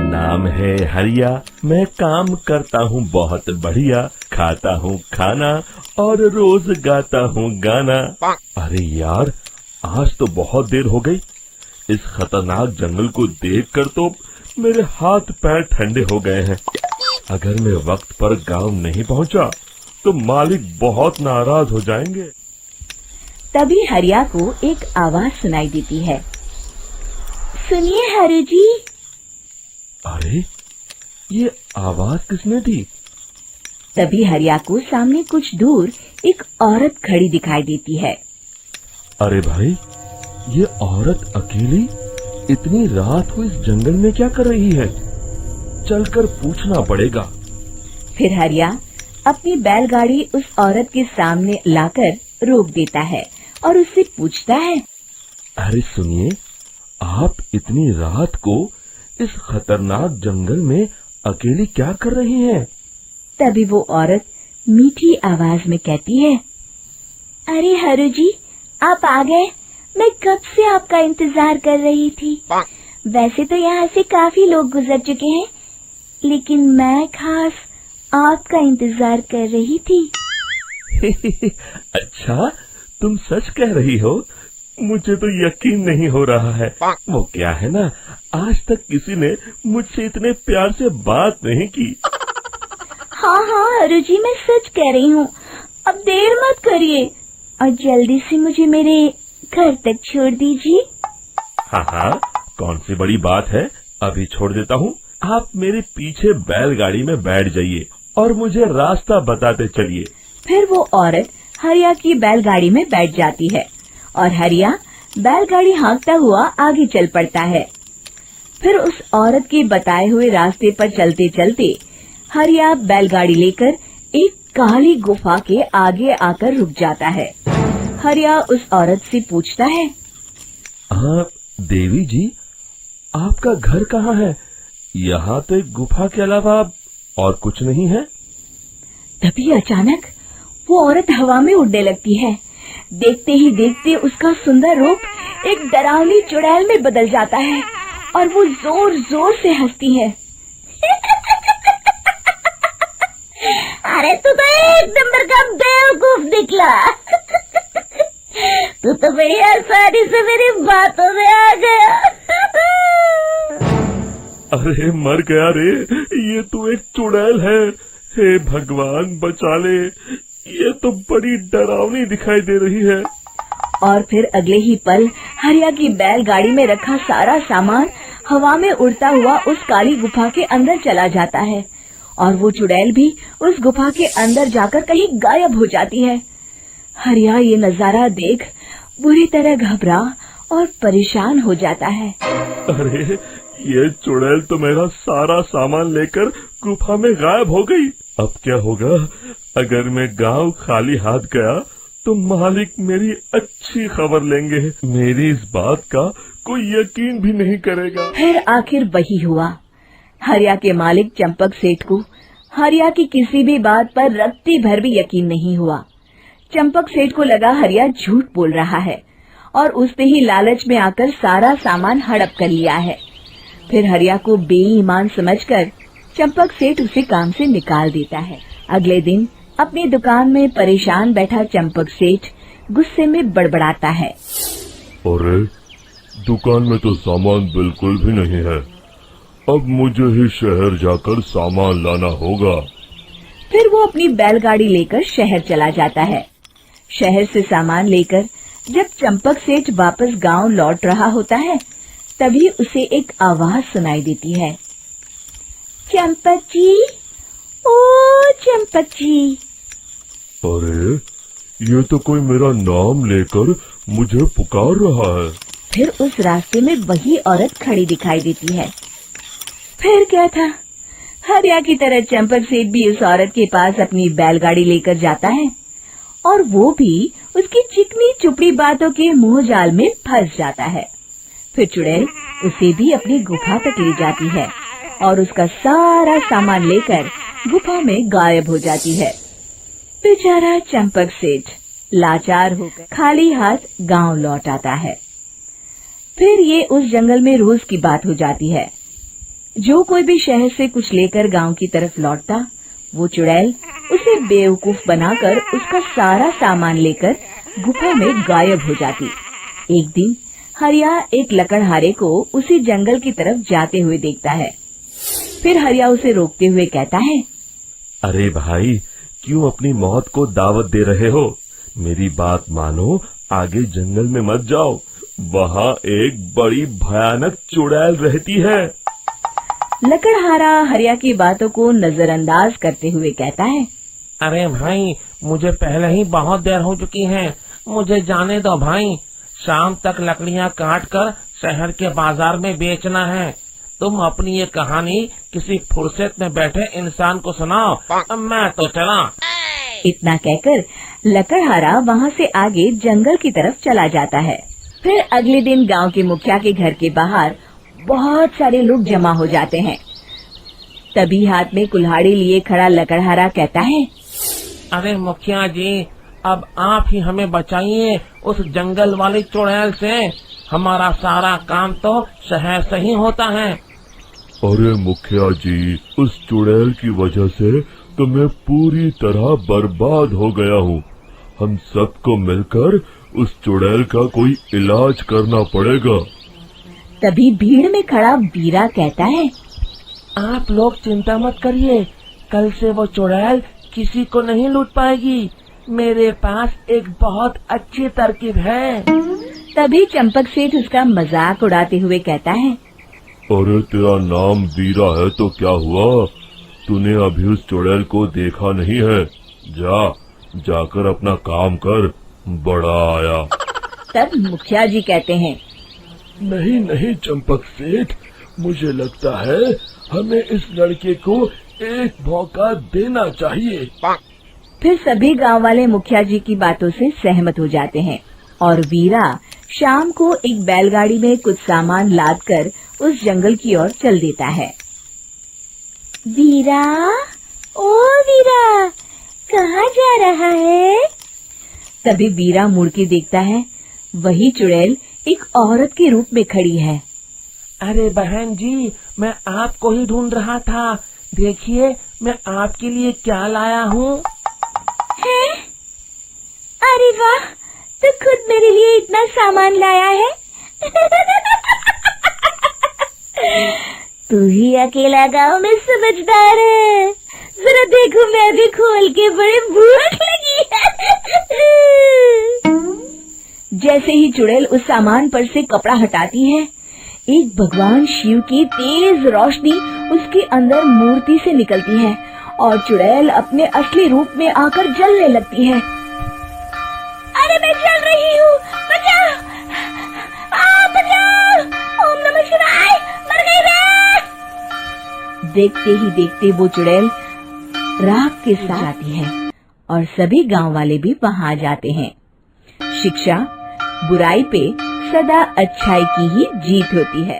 नाम है हरिया, मैं काम करता हूँ बहुत बढ़िया, खाता हूँ खाना और रोज गाता हूँ गाना। अरे यार, आज तो बहुत देर हो गई। इस खतरनाक जंगल को देखकर तो मेरे हाथ पैर ठंडे हो गए हैं। अगर मैं वक्त पर गांव नहीं पहुंचा तो मालिक बहुत नाराज हो जाएंगे। तभी हरिया को एक आवाज सुनाई देती है। सुनिए हरु जी। अरे, ये आवाज किसने दी? तभी हरिया को सामने कुछ दूर एक औरत खड़ी दिखाई देती है। अरे भाई, ये औरत अकेली इतनी रात को इस जंगल में क्या कर रही है? चलकर पूछना पड़ेगा। फिर हरिया अपनी बैलगाड़ी उस औरत के सामने लाकर रोक देता है और उससे पूछता है। अरे सुनिए, आप इतनी रात को इस खतरनाक जंगल में अकेली क्या कर रही हैं? तभी वो औरत मीठी आवाज में कहती है, अरे हरु जी, आप आ गए। मैं कब से आपका इंतजार कर रही थी। वैसे तो यहाँ से काफी लोग गुजर चुके हैं, लेकिन मैं खास आपका इंतजार कर रही थी। अच्छा, तुम सच कह रही हो? मुझे तो यकीन नहीं हो रहा है। वो क्या है ना, आज तक किसी ने मुझसे इतने प्यार से बात नहीं की। हाँ हरु जी, मैं सच कह रही हूँ। अब देर मत करिए और जल्दी से मुझे मेरे घर तक छोड़ दीजिए। हाँ, कौन सी बड़ी बात है, अभी छोड़ देता हूँ। आप मेरे पीछे बैलगाड़ी में बैठ जाइए और मुझे रास्ता बताते चलिए। फिर वो औरत हरिया की बैलगाड़ी में बैठ जाती है और हरिया बैलगाड़ी हाँकता हुआ आगे चल पड़ता है। फिर उस औरत के बताए हुए रास्ते पर चलते चलते हरिया बैलगाड़ी लेकर एक काली गुफा के आगे आकर रुक जाता है। हरिया उस औरत से पूछता है, हाँ देवी जी, आपका घर कहाँ है? यहाँ तो एक गुफा के अलावा और कुछ नहीं है। तभी अचानक वो औरत हवा में उड़ने लगती है। देखते ही देखते उसका सुंदर रूप एक डरावनी चुड़ैल में बदल जाता है और वो जोर जोर से हंसती है। अरे तू तो एक नंबर का बेवकूफ निकला। तू तो बड़ी आसानी से मेरी बातों में आ गया। अरे मर गया रे, ये तो एक चुड़ैल है। हे भगवान बचा ले, ये तो बड़ी डरावनी दिखाई दे रही है। और फिर अगले ही पल हरिया की बैलगाड़ी में रखा सारा सामान हवा में उड़ता हुआ उस काली गुफा के अंदर चला जाता है और वो चुड़ैल भी उस गुफा के अंदर जाकर कहीं गायब हो जाती है। हरिया ये नजारा देख बुरी तरह घबरा और परेशान हो जाता है। अरे, ये चुड़ैल तो मेरा सारा सामान लेकर गुफा में गायब हो गई। अब क्या होगा? अगर मैं गांव खाली हाथ गया तो मालिक मेरी अच्छी खबर लेंगे। मेरी इस बात का कोई यकीन भी नहीं करेगा। फिर आखिर वही हुआ। हरिया के मालिक चंपक सेठ को हरिया की किसी भी बात पर रत्ती भर भी यकीन नहीं हुआ। चंपक सेठ को लगा हरिया झूठ बोल रहा है और उसने ही लालच में आकर सारा सामान हड़प कर लिया है। फिर हरिया को बेईमान समझकर चंपक सेठ उसे काम से निकाल देता है। अगले दिन अपनी दुकान में परेशान बैठा चंपक सेठ गुस्से में बड़बड़ाता है। अरे, दुकान में तो सामान बिल्कुल भी नहीं है। अब मुझे ही शहर जाकर सामान लाना होगा। फिर वो अपनी बैलगाड़ी लेकर शहर चला जाता है। शहर से सामान लेकर जब चंपक सेठ वापस गांव लौट रहा होता है, तभी उसे एक आवाज सुनाई देती है। चंपक जी, ओ चंपक जी। अरे, ये तो कोई मेरा नाम लेकर मुझे पुकार रहा है। फिर उस रास्ते में वही औरत खड़ी दिखाई देती है। फिर क्या था, हरिया की तरह चंपक सेठ भी उस औरत के पास अपनी बैलगाड़ी लेकर जाता है और वो भी उसकी चिकनी चुपड़ी बातों के मोह जाल में फंस जाता है। फिर चुड़ैल उसे भी अपनी गुफा तक ले जाती है और उसका सारा सामान लेकर गुफा में गायब हो जाती है। बेचारा चंपक सेठ लाचार होकर खाली हाथ गांव लौट आता है। फिर ये उस जंगल में रोज की बात हो जाती है। जो कोई भी शहर से कुछ लेकर गांव की तरफ लौटता, वो चुड़ैल उसे बेवकूफ बनाकर उसका सारा सामान लेकर गुफा में गायब हो जाती। एक दिन हरिया एक लकड़हारे को उसी जंगल की तरफ जाते हुए देखता है। फिर हरिया उसे रोकते हुए कहता है, अरे भाई, क्यों अपनी मौत को दावत दे रहे हो? मेरी बात मानो, आगे जंगल में मत जाओ, वहाँ एक बड़ी भयानक चुड़ैल रहती है। लकड़हारा हरिया की बातों को नजरअंदाज करते हुए कहता है, अरे भाई, मुझे पहले ही बहुत देर हो चुकी है, मुझे जाने दो भाई। शाम तक लकड़ियाँ काट कर शहर के बाजार में बेचना है। तुम अपनी ये कहानी किसी फुर्सत में बैठे इंसान को सुनाओ, मैं तो चला। इतना कहकर लकड़हारा वहाँ से आगे जंगल की तरफ चला जाता है। फिर अगले दिन गांव के मुखिया के घर के बाहर बहुत सारे लोग जमा हो जाते हैं। तभी हाथ में कुल्हाड़ी लिए खड़ा लकड़हारा कहता है, अरे मुखिया जी, अब आप ही हमें बचाइए उस जंगल वाली चुड़ैल से। हमारा सारा काम तो शहर से ही होता है। अरे मुखिया जी, उस चुड़ैल की वजह से तो मैं पूरी तरह बर्बाद हो गया हूँ। हम सबको मिलकर उस चुड़ैल का कोई इलाज करना पड़ेगा। तभी भीड़ में खड़ा वीरा कहता है, आप लोग चिंता मत करिए, कल से वो चुड़ैल किसी को नहीं लूट पाएगी। मेरे पास एक बहुत अच्छी तरकीब है। तभी चंपक सेठ उसका मजाक उड़ाते हुए कहता है, अरे तेरा नाम वीरा है तो क्या हुआ? तूने अभी उस चुड़ैल को देखा नहीं है? जाकर अपना काम कर, बड़ा आया। तब मुखिया जी कहते हैं, नहीं नहीं चंपक सेठ, मुझे लगता है हमें इस लड़के को एक मौका देना चाहिए। फिर सभी गांव वाले मुखिया जी की बातों से सहमत हो जाते हैं और वीरा शाम को एक बैलगाड़ी में कुछ सामान लादकर उस जंगल की ओर चल देता है। वीरा, ओ वीरा, कहाँ जा रहा है? तभी वीरा मुड़ के देखता है, वही चुड़ैल एक औरत के रूप में खड़ी है। अरे बहन जी, मैं आपको ही ढूंढ रहा था। देखिए, मैं आपके लिए क्या लाया हूँ। अरे वाह, तो खुद मेरे लिए इतना सामान लाया है। तू ही अकेला गांव में समझदार है। जरा देखो, मैं भी खोल के, बड़े भूख लगी है। जैसे ही चुड़ैल उस सामान पर से कपड़ा हटाती है, एक भगवान शिव की तेज रोशनी उसके अंदर मूर्ति से निकलती है और चुड़ैल अपने असली रूप में आकर जलने लगती है। अरे मैं जल रही हूँ, बचाओ! बचाओ! ओम नमः शिवाय! मर गई मैं! देखते ही देखते वो चुड़ैल राख के साथ आती है और सभी गांव वाले भी वहां जाते हैं। शिक्षा बुराई पे सदा अच्छाई की ही जीत होती है।